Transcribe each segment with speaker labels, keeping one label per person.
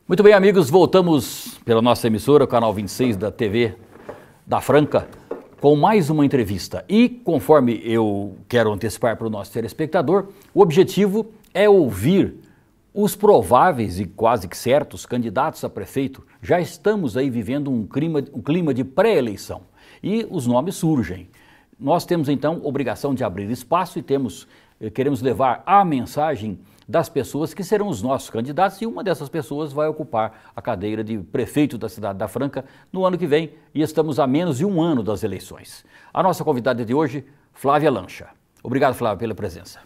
Speaker 1: Muito bem, amigos, voltamos pela nossa emissora, o canal 26 da TV da Franca, com mais uma entrevista. E, conforme eu quero antecipar para o nosso telespectador, o objetivo é ouvir os prováveis e quase que certos candidatos a prefeito. Já estamos aí vivendo um clima de pré-eleição e os nomes surgem. Nós temos, então, obrigação de abrir espaço e queremos levar a mensagem das pessoas que serão os nossos candidatos, e uma dessas pessoas vai ocupar a cadeira de prefeito da cidade da Franca no ano que vem, e estamos a menos de um ano das eleições. A nossa convidada de hoje, Flávia Lancha. Obrigado, Flávia, pela presença.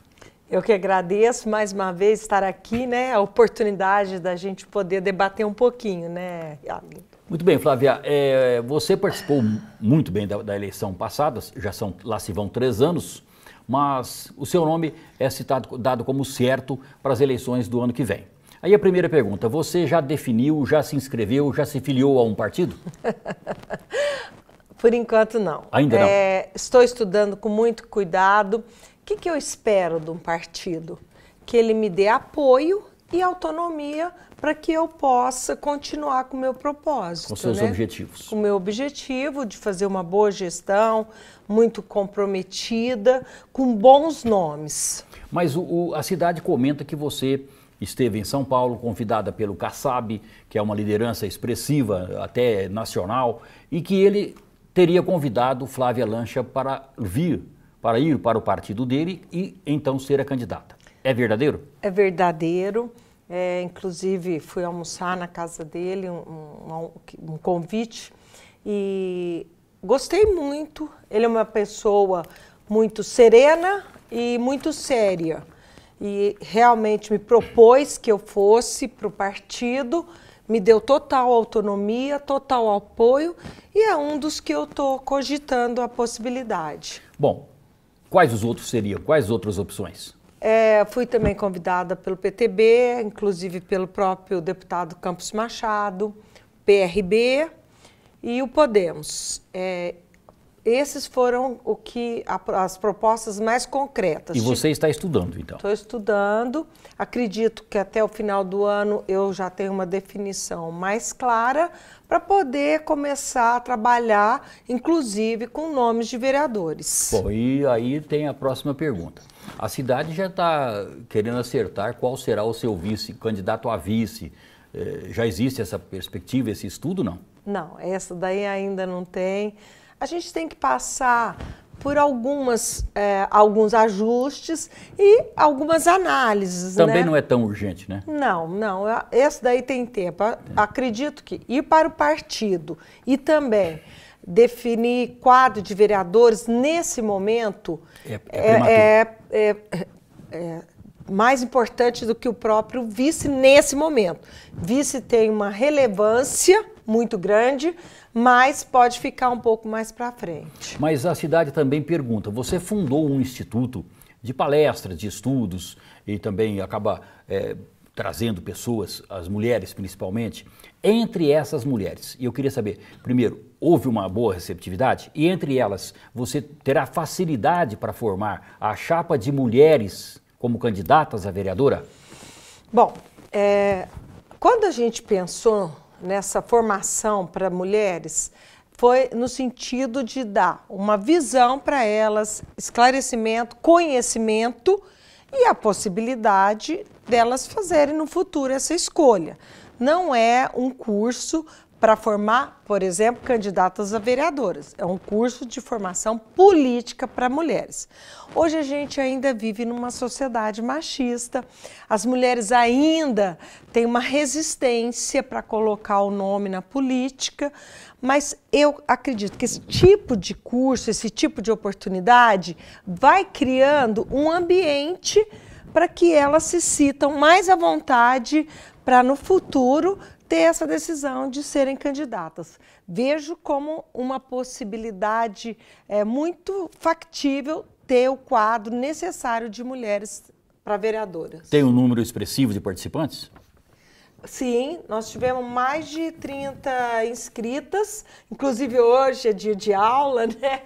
Speaker 2: Eu que agradeço mais uma vez estar aqui, né? A oportunidade da gente poder debater um pouquinho, né?
Speaker 1: Muito bem, Flávia, você participou muito bem da eleição passada, lá se vão 3 anos, mas o seu nome é dado como certo para as eleições do ano que vem. Aí a primeira pergunta, você já definiu, já se inscreveu, já se filiou a um partido?
Speaker 2: Por enquanto não.
Speaker 1: Ainda não?
Speaker 2: Estou estudando com muito cuidado. O que eu espero de um partido? Que ele me dê apoio e autonomia para que eu possa continuar com o meu propósito.
Speaker 1: Com seus objetivos.
Speaker 2: Com o meu objetivo de fazer uma boa gestão, muito comprometida, com bons nomes.
Speaker 1: Mas a cidade comenta que você esteve em São Paulo, convidada pelo Kassab, que é uma liderança expressiva, até nacional, e que ele teria convidado Flávia Lancha para ir para o partido dele e então ser a candidata. É verdadeiro?
Speaker 2: É verdadeiro. Inclusive fui almoçar na casa dele, um convite, e gostei muito. Ele é uma pessoa muito serena e muito séria, e realmente me propôs que eu fosse para o partido, me deu total autonomia, total apoio, e é um dos que eu estou cogitando a possibilidade.
Speaker 1: Bom, quais os outros seriam? Quais outras opções?
Speaker 2: Fui também convidada pelo PTB, inclusive pelo próprio deputado Campos Machado, PRB e o Podemos. Esses foram as propostas mais concretas.
Speaker 1: E você está estudando, então?
Speaker 2: Estou estudando. Acredito que até o final do ano eu já tenho uma definição mais clara para poder começar a trabalhar, inclusive, com nomes de vereadores.
Speaker 1: Bom, e aí tem a próxima pergunta. A cidade já está querendo acertar qual será o seu vice, candidato a vice. Já existe essa perspectiva, esse estudo, não?
Speaker 2: Não, essa daí ainda não tem. A gente tem que passar por alguns ajustes e algumas análises.
Speaker 1: Também
Speaker 2: né?
Speaker 1: não é tão urgente, né?
Speaker 2: Não. Esse daí tem tempo. Acredito que ir para o partido e também definir quadro de vereadores nesse momento é mais importante do que o próprio vice nesse momento. Vice tem uma relevância muito grande, mas pode ficar um pouco mais para frente.
Speaker 1: Mas a cidade também pergunta, você fundou um instituto de palestras, de estudos, e também acaba trazendo pessoas, as mulheres principalmente, entre essas mulheres. E eu queria saber, primeiro, houve uma boa receptividade? E entre elas, você terá facilidade para formar a chapa de mulheres como candidatas a vereadora?
Speaker 2: Bom, quando a gente pensou nessa formação para mulheres, foi no sentido de dar uma visão para elas, esclarecimento, conhecimento e a possibilidade delas fazerem no futuro essa escolha. Não é um curso para formar, por exemplo, candidatas a vereadoras. É um curso de formação política para mulheres. Hoje a gente ainda vive numa sociedade machista. As mulheres ainda têm uma resistência para colocar o nome na política, mas eu acredito que esse tipo de curso, esse tipo de oportunidade vai criando um ambiente para que elas se sintam mais à vontade para no futuro ter essa decisão de serem candidatas. Vejo como uma possibilidade muito factível ter o quadro necessário de mulheres para vereadoras.
Speaker 1: Tem um número expressivo de participantes?
Speaker 2: Sim, nós tivemos mais de 30 inscritas, inclusive hoje é dia de aula, né?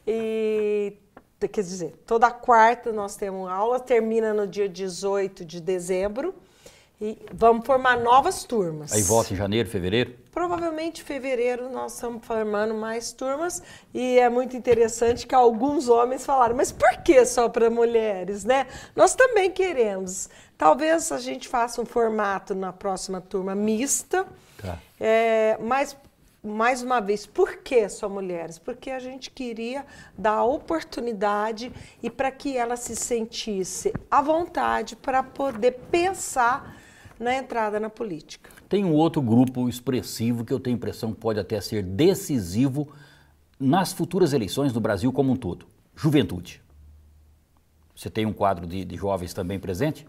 Speaker 2: E quer dizer, toda quarta nós temos aula, termina no dia 18 de dezembro. E vamos formar novas turmas.
Speaker 1: Aí volta em janeiro, fevereiro?
Speaker 2: Provavelmente em fevereiro nós estamos formando mais turmas e é muito interessante que alguns homens falaram, mas por que só para mulheres, né? Nós também queremos. Talvez a gente faça um formato na próxima turma mista,
Speaker 1: Tá.
Speaker 2: mas mais uma vez, por que só mulheres? Porque a gente queria dar oportunidade e para que ela se sentisse à vontade para poder pensar na entrada na política.
Speaker 1: Tem um outro grupo expressivo que eu tenho a impressão que pode até ser decisivo nas futuras eleições do Brasil como um todo. Juventude. Você tem um quadro de jovens também presente?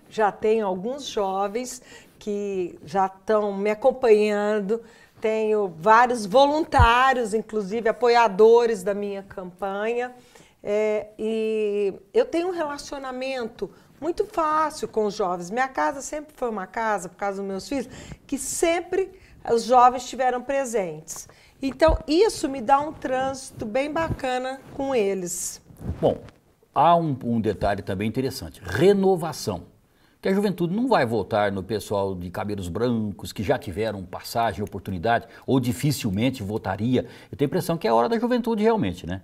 Speaker 2: Já tenho alguns jovens que já estão me acompanhando, tenho vários voluntários, inclusive apoiadores da minha campanha, e eu tenho um relacionamento muito fácil com os jovens. Minha casa sempre foi uma casa, por causa dos meus filhos, que sempre os jovens estiveram presentes. Então, isso me dá um trânsito bem bacana com eles.
Speaker 1: Bom, há um detalhe também interessante, renovação. Que a juventude não vai votar no pessoal de cabelos brancos, que já tiveram passagem, oportunidade, ou dificilmente votaria. Eu tenho a impressão que é a hora da juventude realmente, né?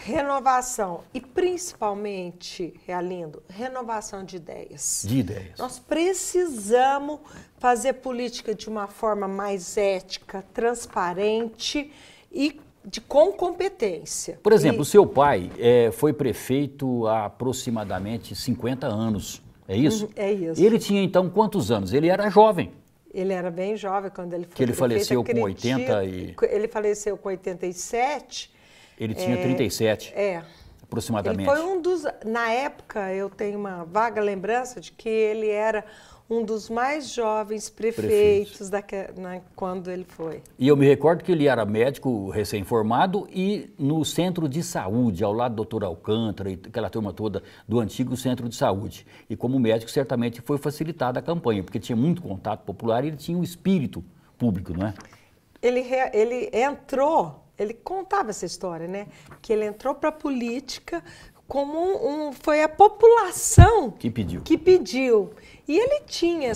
Speaker 2: Renovação e principalmente, Realindo, renovação de ideias.
Speaker 1: De ideias.
Speaker 2: Nós precisamos fazer política de uma forma mais ética, transparente e com competência.
Speaker 1: Por exemplo, o seu pai foi prefeito há aproximadamente 50 anos, é isso?
Speaker 2: É isso.
Speaker 1: Ele tinha então quantos anos? Ele era jovem.
Speaker 2: Ele era bem jovem quando ele foi
Speaker 1: Que ele
Speaker 2: prefeito,
Speaker 1: faleceu com
Speaker 2: acredito,
Speaker 1: 80 e...
Speaker 2: Ele faleceu com 87.
Speaker 1: Ele tinha 37, aproximadamente.
Speaker 2: Ele foi um dos... Na época, eu tenho uma vaga lembrança de que ele era um dos mais jovens prefeitos quando ele foi.
Speaker 1: E eu me recordo que ele era médico recém-formado e no centro de saúde, ao lado do Dr. Alcântara e aquela turma toda do antigo centro de saúde. E como médico, certamente foi facilitada a campanha, porque tinha muito contato popular e ele tinha um espírito público, não é?
Speaker 2: Ele entrou... Ele contava essa história, né? Que ele entrou para a política como foi a população
Speaker 1: que pediu.
Speaker 2: E ele tinha...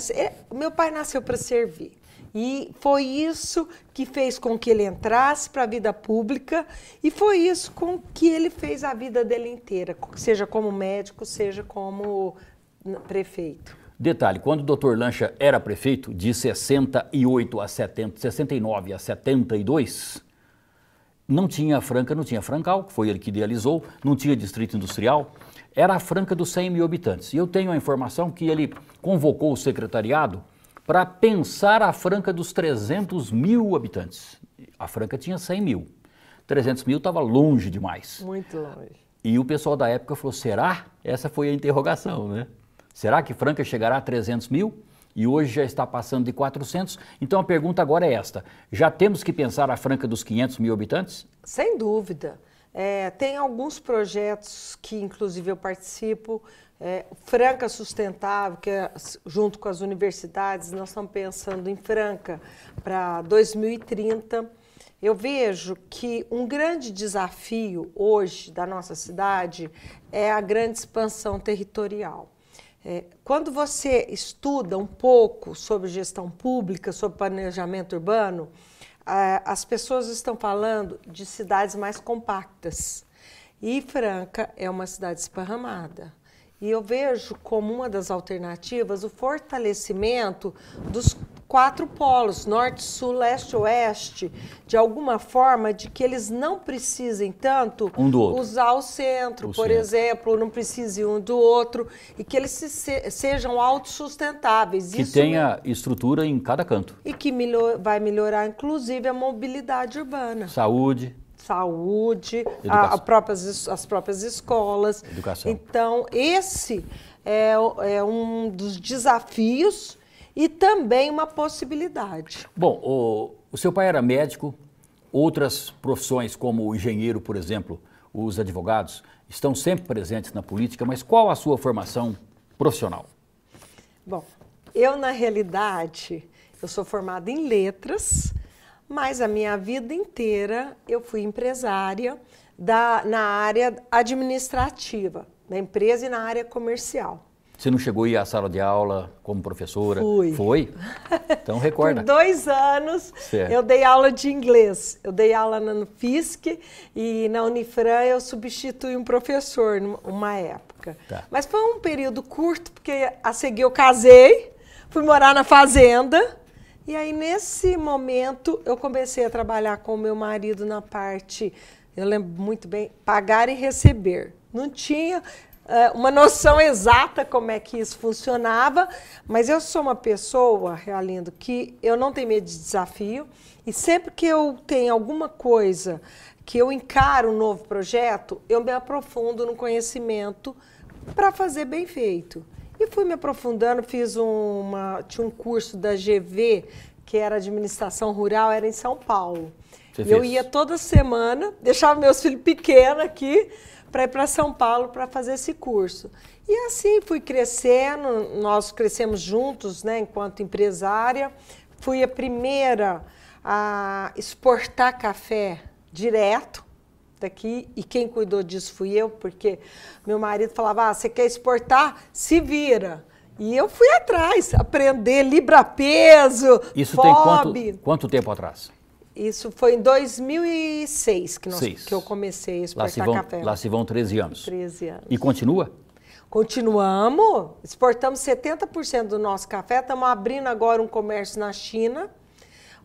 Speaker 2: Meu pai nasceu para servir. E foi isso que fez com que ele entrasse para a vida pública e foi isso com que ele fez a vida dele inteira, seja como médico, seja como prefeito.
Speaker 1: Detalhe, quando o Dr. Lancha era prefeito, de 68 a 70, 69 a 72... Não tinha Franca, não tinha Francal, que foi ele que idealizou, não tinha distrito industrial, era a Franca dos 100 mil habitantes. E eu tenho a informação que ele convocou o secretariado para pensar a Franca dos 300 mil habitantes. A Franca tinha 100 mil, 300 mil estava longe demais.
Speaker 2: Muito longe.
Speaker 1: E o pessoal da época falou, será? Essa foi a interrogação, né? Será que Franca chegará a 300 mil? E hoje já está passando de 400. Então a pergunta agora é esta, já temos que pensar a Franca dos 500 mil habitantes?
Speaker 2: Sem dúvida. Tem alguns projetos que inclusive eu participo, Franca Sustentável, que junto com as universidades, nós estamos pensando em Franca para 2030. Eu vejo que um grande desafio hoje da nossa cidade é a grande expansão territorial. Quando você estuda um pouco sobre gestão pública, sobre planejamento urbano, as pessoas estão falando de cidades mais compactas. E Franca é uma cidade esparramada. E eu vejo como uma das alternativas o fortalecimento dos 4 polos, norte, sul, leste, oeste, de alguma forma de que eles não precisem tanto usar o centro, por exemplo, não precisem um do outro, e que eles sejam autossustentáveis.
Speaker 1: Que tenha estrutura em cada canto.
Speaker 2: E que vai melhorar, inclusive, a mobilidade urbana.
Speaker 1: Saúde,
Speaker 2: as próprias escolas.
Speaker 1: Educação.
Speaker 2: Então, esse é um dos desafios e também uma possibilidade.
Speaker 1: Bom, o seu pai era médico, outras profissões como o engenheiro, por exemplo, os advogados, estão sempre presentes na política, mas qual a sua formação profissional?
Speaker 2: Bom, eu na realidade, eu sou formada em letras, mas a minha vida inteira eu fui empresária na área administrativa, da empresa e na área comercial.
Speaker 1: Você não chegou a ir à sala de aula como professora?
Speaker 2: Fui.
Speaker 1: Foi? Então recorda.
Speaker 2: Por 2 anos
Speaker 1: Certo.
Speaker 2: eu dei aula de inglês. Eu dei aula na UFSC e na Unifran eu substituí um professor numa época.
Speaker 1: Tá.
Speaker 2: Mas foi um período curto, porque a seguir eu casei, fui morar na fazenda. E aí, nesse momento, eu comecei a trabalhar com o meu marido na parte, eu lembro muito bem, pagar e receber. Não tinha uma noção exata como é que isso funcionava, mas eu sou uma pessoa, Realindo, que eu não tenho medo de desafio, e sempre que eu tenho alguma coisa que eu encaro um novo projeto, eu me aprofundo no conhecimento para fazer bem feito. E fui me aprofundando, tinha um curso da GV, que era administração rural, era em São Paulo. E eu ia toda semana, deixava meus filhos pequenos aqui, para ir para São Paulo para fazer esse curso. E assim fui crescendo, nós crescemos juntos, né, enquanto empresária. Fui a primeira a exportar café direto daqui, e quem cuidou disso fui eu, porque meu marido falava, você quer exportar? Se vira. E eu fui atrás, aprender libra-peso,
Speaker 1: Isso
Speaker 2: FOB.
Speaker 1: tem quanto tempo atrás?
Speaker 2: Isso foi em 2006 que eu comecei a exportar café.
Speaker 1: Lá se vão 13 anos.
Speaker 2: 13 anos.
Speaker 1: E continua?
Speaker 2: Continuamos, exportamos 70% do nosso café, estamos abrindo agora um comércio na China.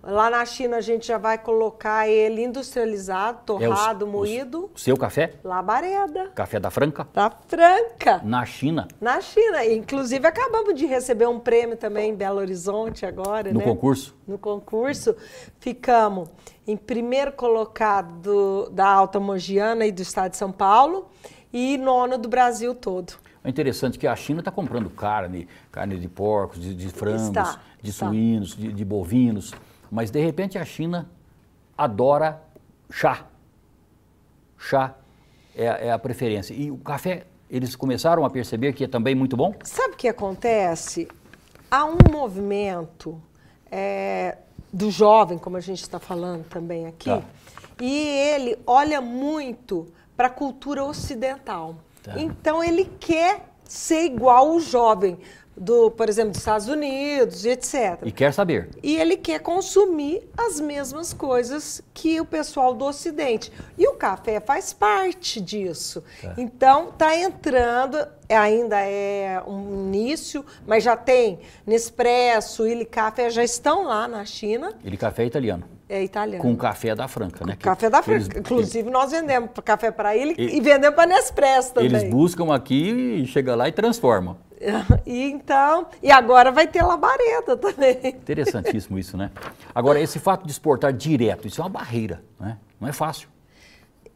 Speaker 2: Lá na China a gente já vai colocar ele industrializado, torrado, moído.
Speaker 1: O seu café?
Speaker 2: Labareda.
Speaker 1: Café da Franca?
Speaker 2: Da Franca.
Speaker 1: Na China?
Speaker 2: Na China. Inclusive acabamos de receber um prêmio também em Belo Horizonte agora,
Speaker 1: No concurso?
Speaker 2: No concurso. Ficamos em primeiro colocado da Alta Mogiana e do estado de São Paulo e 9º do Brasil todo.
Speaker 1: É interessante que a China está comprando carne de porcos, de frangos, suínos, de bovinos. Mas, de repente, a China adora chá. Chá é a preferência. E o café, eles começaram a perceber que é também muito bom?
Speaker 2: Sabe o que acontece? Há um movimento do jovem, como a gente está falando também aqui, e ele olha muito para a cultura ocidental. Tá. Então, ele quer ser igual o jovem, por exemplo, dos Estados Unidos, etc.
Speaker 1: E quer saber.
Speaker 2: E ele quer consumir as mesmas coisas que o pessoal do Ocidente. E o café faz parte disso. Tá. Então, está entrando, ainda é um início, mas já tem Nespresso, Illy Café, já estão lá na China.
Speaker 1: Illy Café é italiano.
Speaker 2: É italiano.
Speaker 1: Com café da Franca, né?
Speaker 2: Café da Franca. Inclusive, nós vendemos café para ele e vendemos para Nespresso também.
Speaker 1: Eles buscam aqui e chegam lá e transformam.
Speaker 2: E agora vai ter labareda também.
Speaker 1: Interessantíssimo isso, né? Agora, esse fato de exportar direto, isso é uma barreira, né? Não é fácil.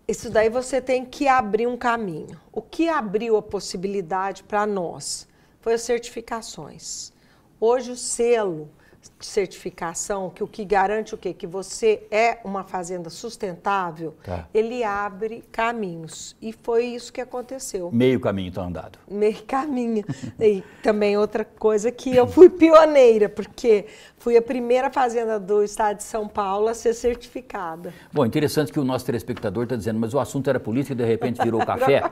Speaker 2: Isso daí você tem que abrir um caminho. O que abriu a possibilidade para nós foi as certificações. Hoje o selo de certificação, que o que garante o quê? Que você é uma fazenda sustentável, ele abre caminhos. E foi isso que aconteceu.
Speaker 1: Meio caminho está andado.
Speaker 2: Meio caminho. E também outra coisa que eu fui pioneira, porque fui a primeira fazenda do estado de São Paulo a ser certificada.
Speaker 1: Bom, interessante que o nosso telespectador está dizendo, mas o assunto era política e de repente virou café.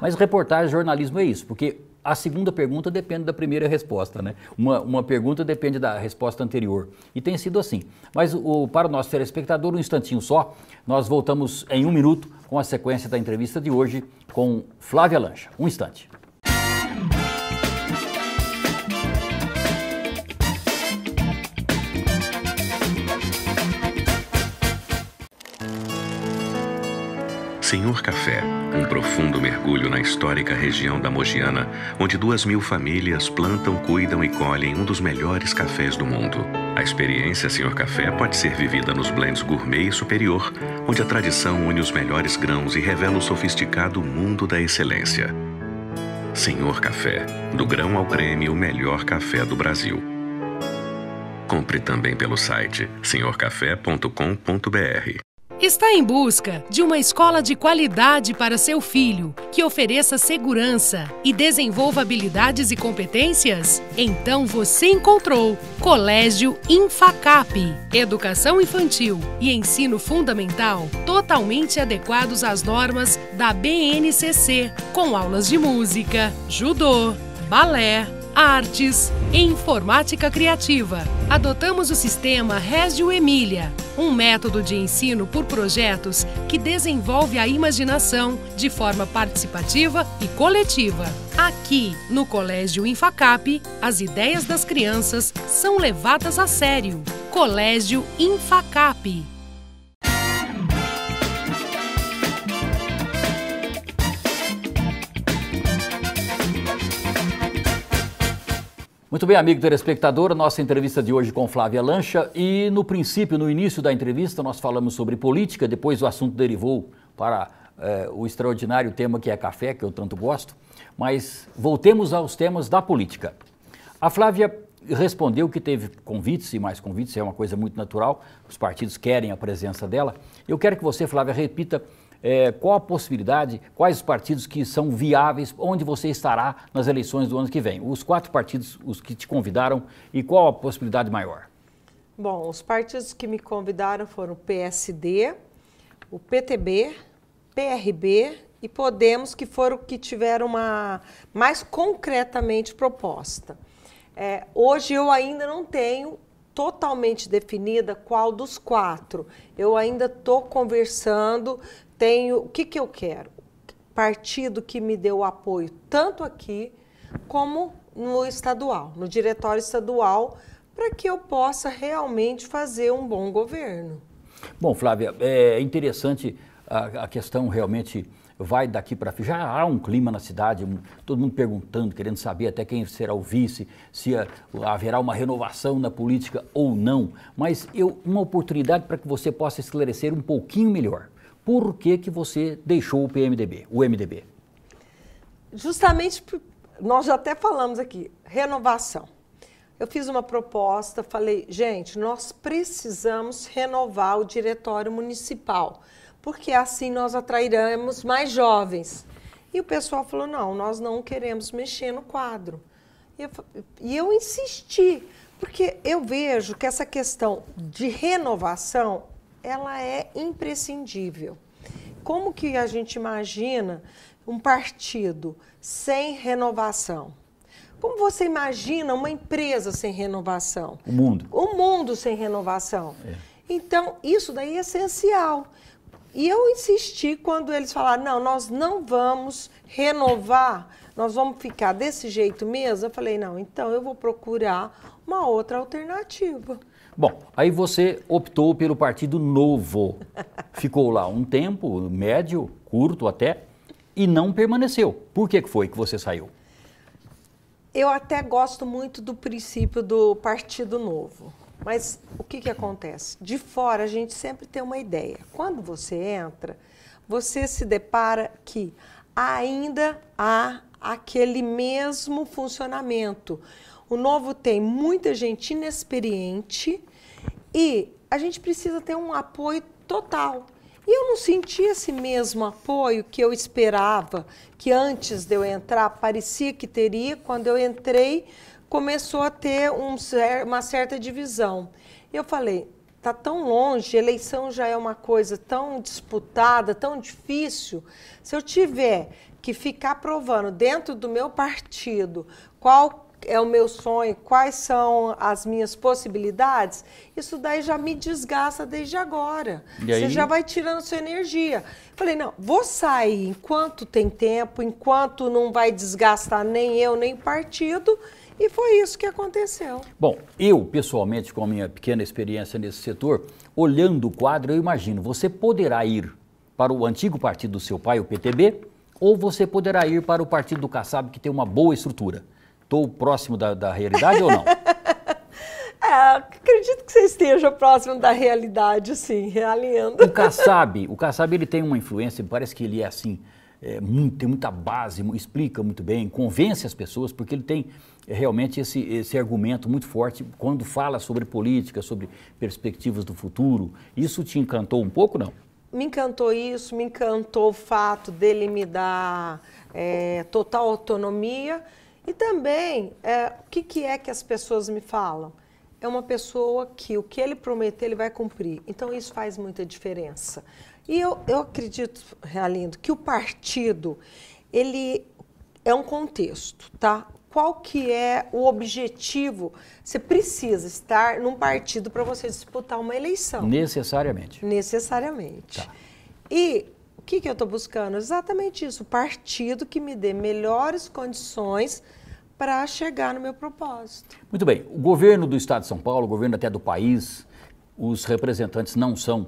Speaker 1: Mas reportagem, jornalismo é isso, porque a segunda pergunta depende da primeira resposta, né? Uma pergunta depende da resposta anterior. E tem sido assim. Mas para o nosso telespectador, um instantinho só, nós voltamos em 1 minuto com a sequência da entrevista de hoje com Flávia Lancha. Um instante.
Speaker 3: Senhor Café, um profundo mergulho na histórica região da Mogiana, onde 2.000 famílias plantam, cuidam e colhem um dos melhores cafés do mundo. A experiência Senhor Café pode ser vivida nos blends gourmet e superior, onde a tradição une os melhores grãos e revela o sofisticado mundo da excelência. Senhor Café, do grão ao creme, o melhor café do Brasil. Compre também pelo site senhorcafé.com.br.
Speaker 4: Está em busca de uma escola de qualidade para seu filho, que ofereça segurança e desenvolva habilidades e competências? Então você encontrou Colégio Infacap. Educação infantil e ensino fundamental totalmente adequados às normas da BNCC, com aulas de música, judô, balé, artes e informática criativa. Adotamos o sistema Reggio Emília, um método de ensino por projetos que desenvolve a imaginação de forma participativa e coletiva. Aqui, no Colégio Infacap, as ideias das crianças são levadas a sério. Colégio Infacap.
Speaker 1: Muito bem, amigo telespectador, a nossa entrevista de hoje com Flávia Lancha e no início da entrevista nós falamos sobre política, depois o assunto derivou para o extraordinário tema que é café, que eu tanto gosto, mas voltemos aos temas da política. A Flávia respondeu que teve convites e mais convites, é uma coisa muito natural, os partidos querem a presença dela. Eu quero que você, Flávia, repita qual a possibilidade, quais os partidos que são viáveis, onde você estará nas eleições do ano que vem. Os 4 partidos, os que te convidaram, e qual a possibilidade maior?
Speaker 2: Bom, os partidos que me convidaram foram o PSD, o PTB, PRB e Podemos, que foram que tiveram uma mais concretamente proposta. Hoje eu ainda não tenho totalmente definida qual dos 4. Eu ainda estou conversando. O que eu quero? Partido que me deu apoio tanto aqui como no estadual, no diretório estadual, para que eu possa realmente fazer um bom governo.
Speaker 1: Bom, Flávia, é interessante a questão realmente vai daqui para frente. Já há um clima na cidade, todo mundo perguntando, querendo saber até quem será o vice, se haverá uma renovação na política ou não. Mas uma oportunidade para que você possa esclarecer um pouquinho melhor. Por que você deixou o MDB?
Speaker 2: Justamente, nós já até falamos aqui, renovação. Eu fiz uma proposta, falei, gente, nós precisamos renovar o diretório municipal, porque assim nós atrairemos mais jovens. E o pessoal falou, não, nós não queremos mexer no quadro. E eu insisti, porque eu vejo que essa questão de renovação, ela é imprescindível. Como que a gente imagina um partido sem renovação? Como você imagina uma empresa sem renovação?
Speaker 1: O mundo.
Speaker 2: O mundo sem renovação. Então, isso daí é essencial. E eu insisti quando eles falaram, não, nós não vamos renovar, nós vamos ficar desse jeito mesmo. Eu falei, não, então eu vou procurar uma outra alternativa.
Speaker 1: Bom, aí você optou pelo Partido Novo. Ficou lá um tempo, médio, curto até, e não permaneceu. Por que foi que você saiu?
Speaker 2: Eu até gosto muito do princípio do Partido Novo. Mas o que acontece? De fora a gente sempre tem uma ideia. Quando você entra, você se depara que ainda há aquele mesmo funcionamento. O Novo tem muita gente inexperiente e a gente precisa ter um apoio total. E eu não senti esse mesmo apoio que eu esperava, que antes de eu entrar parecia que teria. Quando eu entrei, começou a ter uma certa divisão. Eu falei, está tão longe, eleição já é uma coisa tão disputada, tão difícil. Se eu tiver que ficar provando dentro do meu partido qual é o meu sonho, quais são as minhas possibilidades, isso daí já me desgasta desde agora. Você já vai tirando sua energia. Falei, não, vou sair enquanto tem tempo, enquanto não vai desgastar nem eu, nem o partido, e foi isso que aconteceu.
Speaker 1: Bom, eu pessoalmente, com a minha pequena experiência nesse setor, olhando o quadro, eu imagino, você poderá ir para o antigo partido do seu pai, o PTB, ou você poderá ir para o partido do Kassab, que tem uma boa estrutura. Estou próximo da realidade ou não?
Speaker 2: Acredito que você esteja próximo da realidade, sim, realinhando.
Speaker 1: O Kassab ele tem uma influência, parece que ele é assim, tem muita base, explica muito bem, convence as pessoas, porque ele tem realmente esse argumento muito forte quando fala sobre política, sobre perspectivas do futuro. Isso te encantou um pouco, não?
Speaker 2: Me encantou isso, me encantou o fato dele me dar total autonomia. E também, o que é que as pessoas me falam? É uma pessoa que o que ele prometer, ele vai cumprir. Então, isso faz muita diferença. E eu acredito, Realindo, que o partido, ele é um contexto, tá? qual que é o objetivo. Você precisa estar num partido para você disputar uma eleição.
Speaker 1: Necessariamente.
Speaker 2: Necessariamente.
Speaker 1: Tá.
Speaker 2: E o que eu estou buscando? Exatamente isso, o partido que me dê melhores condições para chegar no meu propósito.
Speaker 1: Muito bem. O governo do Estado de São Paulo, o governo até do país, os representantes não são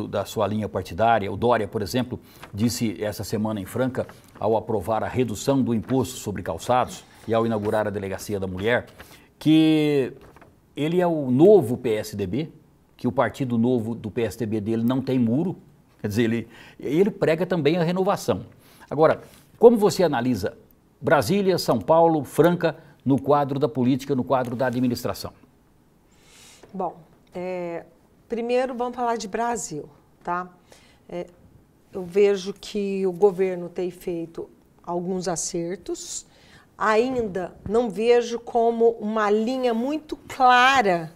Speaker 1: da sua linha partidária. O Dória, por exemplo, disse essa semana em Franca, ao aprovar a redução do imposto sobre calçados e ao inaugurar a Delegacia da Mulher, que ele é o novo PSDB, que o partido novo do PSDB dele não tem muro, quer dizer, ele prega também a renovação. Agora, como você analisa Brasília, São Paulo, Franca, no quadro da política, no quadro da administração?
Speaker 2: Bom, primeiro vamos falar de Brasil, tá? Eu vejo que o governo tem feito alguns acertos, ainda não vejo como uma linha muito clara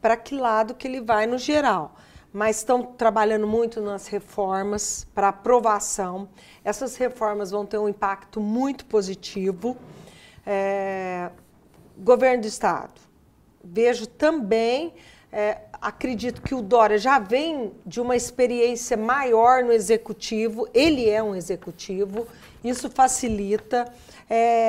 Speaker 2: para que lado que ele vai no geral. Mas estão trabalhando muito nas reformas para aprovação. Essas reformas vão ter um impacto muito positivo. Governo do Estado, vejo também, acredito que o Dória já vem de uma experiência maior no executivo, ele é um executivo, isso facilita.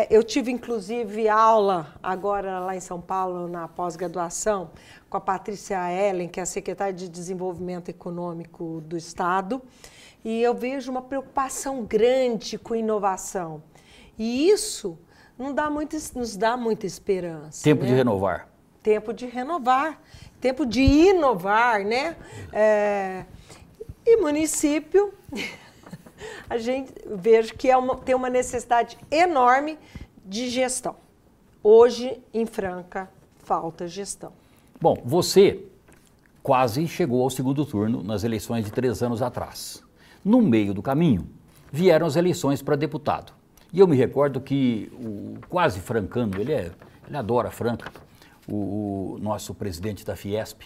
Speaker 2: Eu tive, inclusive, aula agora lá em São Paulo, na pós-graduação, com a Patrícia Ellen, que é a secretária de Desenvolvimento Econômico do Estado, e eu vejo uma preocupação grande com inovação. E isso nos dá muita esperança.
Speaker 1: Tempo
Speaker 2: né?
Speaker 1: de renovar.
Speaker 2: Tempo de renovar, tempo de inovar, né? E município, a gente vejo que tem uma necessidade enorme de gestão. Hoje, em Franca, falta gestão.
Speaker 1: Bom, você quase chegou ao segundo turno nas eleições de 3 anos atrás. No meio do caminho, vieram as eleições para deputado. E eu me recordo que o quase francano, ele adora Franca, o nosso presidente da Fiesp,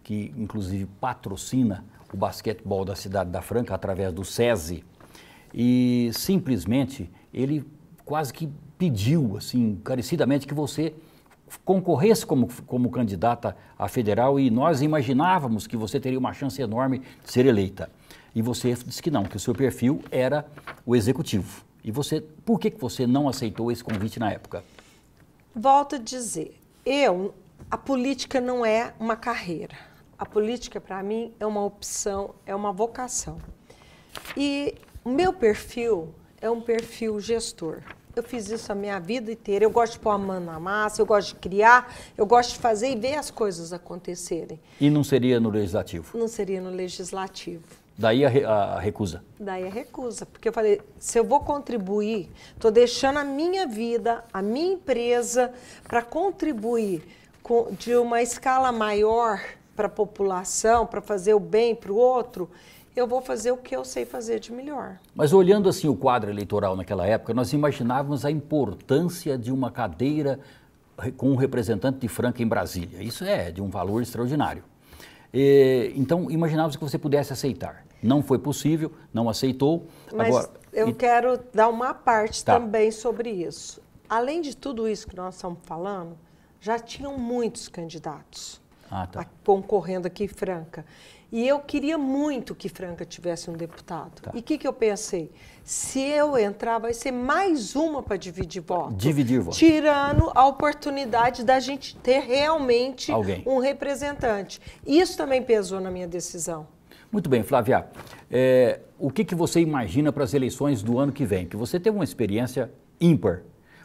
Speaker 1: que inclusive patrocina o basquetebol da cidade da Franca através do SESI, e simplesmente ele quase que pediu, assim, encarecidamente, que você concorresse como candidata a federal, e nós imaginávamos que você teria uma chance enorme de ser eleita. E você disse que não, que o seu perfil era o executivo. E você, por que você não aceitou esse convite na época?
Speaker 2: Volto a dizer, a política não é uma carreira. A política, para mim, é uma opção, é uma vocação. E o meu perfil é um perfil gestor. Eu fiz isso a minha vida inteira. Eu gosto de pôr a mão na massa, eu gosto de criar, eu gosto de fazer e ver as coisas acontecerem.
Speaker 1: E não seria no legislativo?
Speaker 2: Não seria no legislativo.
Speaker 1: Daí a recusa?
Speaker 2: Daí a recusa, porque eu falei, se eu vou contribuir, estou deixando a minha vida, a minha empresa, para contribuir de uma escala maior para a população, para fazer o bem para o outro, eu vou fazer o que eu sei fazer de melhor.
Speaker 1: Mas olhando assim o quadro eleitoral naquela época, nós imaginávamos a importância de uma cadeira com um representante de Franca em Brasília. Isso é de um valor extraordinário. Então, imaginávamos que você pudesse aceitar. Não foi possível, não aceitou.
Speaker 2: Mas
Speaker 1: agora,
Speaker 2: eu quero dar uma parte também sobre isso. Além de tudo isso que nós estamos falando, já tinham muitos candidatos concorrendo aqui em Franca. E eu queria muito que Franca tivesse um deputado. E o que eu pensei? Se eu entrar, vai ser mais uma para dividir voto.
Speaker 1: Dividir voto.
Speaker 2: Tirando a oportunidade da gente ter realmente um representante. Isso também pesou na minha decisão.
Speaker 1: Muito bem, Flávia. O que você imagina para as eleições do ano que vem? Que você teve uma experiência ímpar.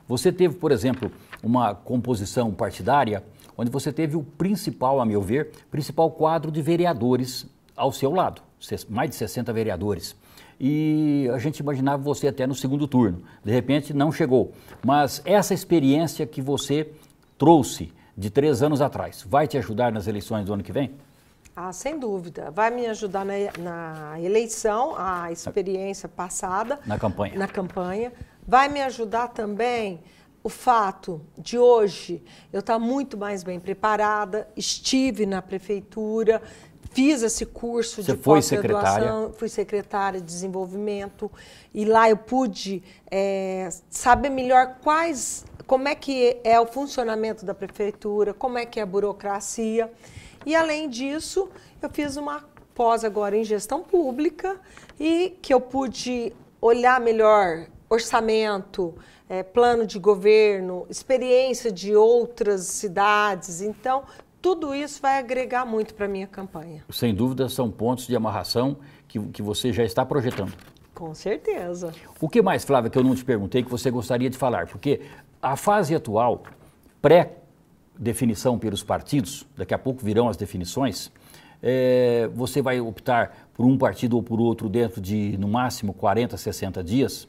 Speaker 1: Você teve, por exemplo, uma composição partidária onde você teve o principal, a meu ver, principal quadro de vereadores ao seu lado, mais de 60 vereadores. E a gente imaginava você até no segundo turno. De repente, não chegou. Mas essa experiência que você trouxe de 3 anos atrás, vai te ajudar nas eleições do ano que vem?
Speaker 2: Sem dúvida. Vai me ajudar na eleição, a experiência passada.
Speaker 1: Na campanha.
Speaker 2: Na campanha. Vai me ajudar também o fato de hoje eu estar muito mais bem preparada, estive na prefeitura, fiz esse curso
Speaker 1: Você
Speaker 2: de
Speaker 1: foi
Speaker 2: pós-graduação, fui secretária de desenvolvimento, e lá eu pude saber melhor como é que é o funcionamento da prefeitura, como é que é a burocracia. E, além disso, eu fiz uma pós agora em gestão pública e que eu pude olhar melhor orçamento, plano de governo, experiência de outras cidades. Então, tudo isso vai agregar muito para a minha campanha.
Speaker 1: Sem dúvida, são pontos de amarração que você já está projetando.
Speaker 2: Com certeza.
Speaker 1: O que mais, Flávia, que eu não te perguntei, que você gostaria de falar? Porque a fase atual, pré-definição pelos partidos, daqui a pouco virão as definições, você vai optar por um partido ou por outro dentro de, no máximo, 40, 60 dias.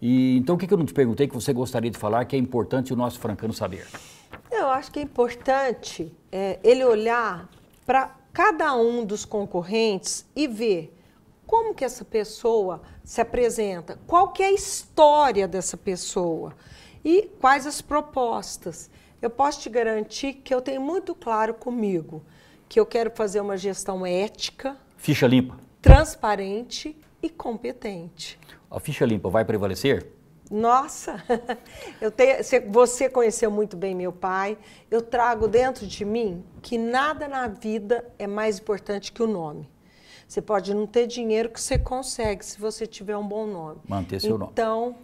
Speaker 1: E, então, o que eu não te perguntei que você gostaria de falar que é importante o nosso francano saber?
Speaker 2: Eu acho que é importante ele olhar para cada um dos concorrentes e ver como que essa pessoa se apresenta, qual que é a história dessa pessoa e quais as propostas. Eu posso te garantir que eu tenho muito claro comigo que eu quero fazer uma gestão ética,
Speaker 1: ficha limpa,
Speaker 2: transparente e competente.
Speaker 1: A ficha limpa vai prevalecer?
Speaker 2: Nossa, você conheceu muito bem meu pai, eu trago dentro de mim que nada na vida é mais importante que o nome. Você pode não ter dinheiro que você consegue se você tiver um bom nome.
Speaker 1: Manter seu nome.
Speaker 2: Então,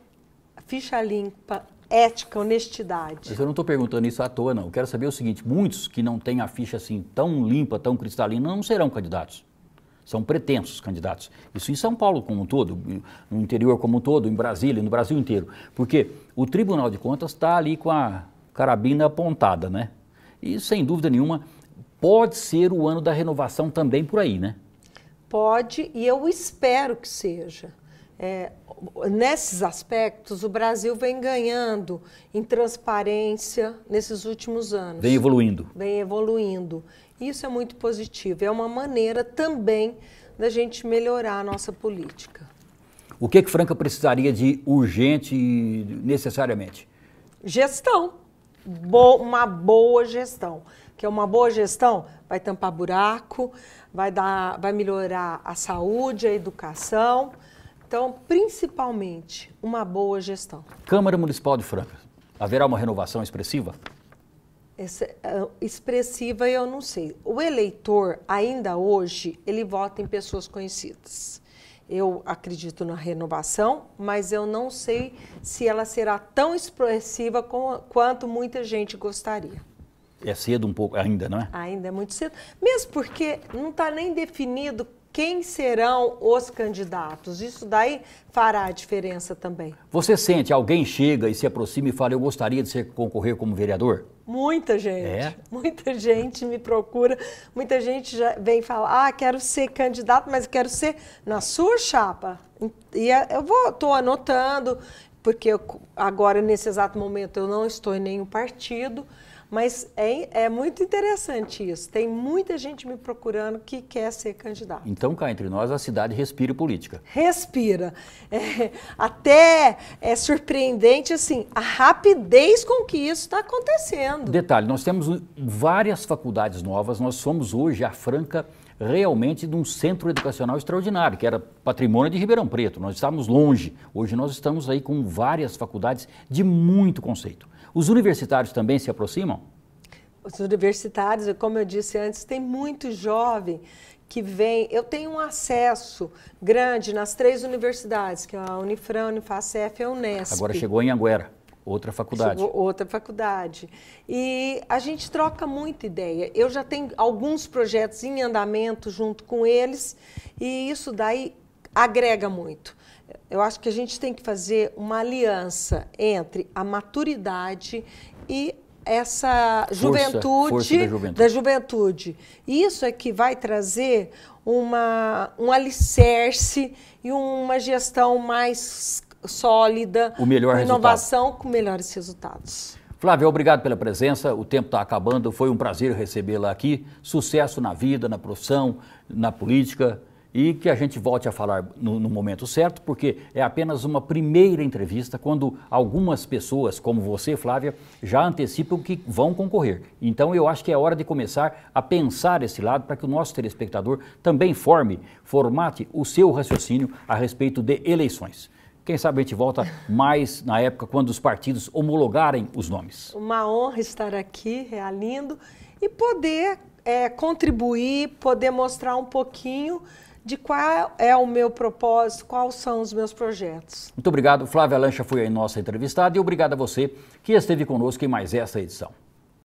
Speaker 2: ficha limpa, ética, honestidade.
Speaker 1: Mas eu não estou perguntando isso à toa, não. Eu quero saber o seguinte, muitos que não têm a ficha assim tão limpa, tão cristalina, não serão candidatos. São pretensos candidatos. Isso em São Paulo como um todo, no interior como um todo, em Brasília, no Brasil inteiro. Porque o Tribunal de Contas está ali com a carabina apontada, né? E, sem dúvida nenhuma, pode ser o ano da renovação também por aí, né?
Speaker 2: Pode, e eu espero que seja. Nesses aspectos, o Brasil vem ganhando em transparência nesses últimos anos.
Speaker 1: Vem evoluindo.
Speaker 2: Vem evoluindo. Isso é muito positivo. É uma maneira também da gente melhorar a nossa política.
Speaker 1: O que Franca precisaria de urgente e necessariamente?
Speaker 2: Gestão. Uma boa gestão. Que uma boa gestão vai tampar buraco, vai melhorar a saúde, a educação. Então, principalmente, uma boa gestão.
Speaker 1: Câmara Municipal de Franca, haverá uma renovação expressiva?
Speaker 2: Expressiva eu não sei. O eleitor, ainda hoje, ele vota em pessoas conhecidas. Eu acredito na renovação, mas eu não sei se ela será tão expressiva quanto muita gente gostaria.
Speaker 1: É cedo um pouco ainda, não é?
Speaker 2: Ainda é muito cedo. Mesmo porque não está nem definido quem serão os candidatos. Isso daí fará a diferença também.
Speaker 1: Você sente, alguém chega e se aproxima e fala, eu gostaria de concorrer como vereador?
Speaker 2: Muita gente. Muita gente me procura, muita gente já vem falar, quero ser candidato, mas quero ser na sua chapa. E estou anotando, porque agora, nesse exato momento, eu não estou em nenhum partido, mas é muito interessante isso. Tem muita gente me procurando que quer ser candidato.
Speaker 1: Então, cá entre nós, a cidade respira política.
Speaker 2: Respira. Até é surpreendente, assim, a rapidez com que isso está acontecendo.
Speaker 1: Detalhe, nós temos várias faculdades novas, nós somos hoje a Franca realmente de um centro educacional extraordinário, que era patrimônio de Ribeirão Preto. Nós estávamos longe. Hoje nós estamos aí com várias faculdades de muito conceito. Os universitários também se aproximam?
Speaker 2: Os universitários, como eu disse antes, tem muito jovem que vem. Eu tenho um acesso grande nas 3 universidades, que é a Unifran, a Unifacef e a Unesp.
Speaker 1: Agora chegou em Anguera, outra faculdade.
Speaker 2: Chegou outra faculdade. E a gente troca muita ideia. Eu já tenho alguns projetos em andamento junto com eles e isso daí agrega muito. Eu acho que a gente tem que fazer uma aliança entre a maturidade e essa juventude, da juventude. Isso é que vai trazer um alicerce e uma gestão mais sólida, inovação com melhores resultados.
Speaker 1: Flávia, obrigado pela presença, o tempo está acabando, foi um prazer recebê-la aqui, sucesso na vida, na profissão, na política e que a gente volte a falar no momento certo, porque é apenas uma primeira entrevista, quando algumas pessoas, como você, Flávia, já antecipam que vão concorrer. Então eu acho que é hora de começar a pensar esse lado para que o nosso telespectador também formate o seu raciocínio a respeito de eleições. Quem sabe a gente volta mais na época quando os partidos homologarem os nomes.
Speaker 2: Uma honra estar aqui, Realindo, e poder contribuir, poder mostrar um pouquinho de qual é o meu propósito, quais são os meus projetos.
Speaker 1: Muito obrigado. Flávia Lancha foi a nossa entrevistada e obrigado a você que esteve conosco em mais essa edição.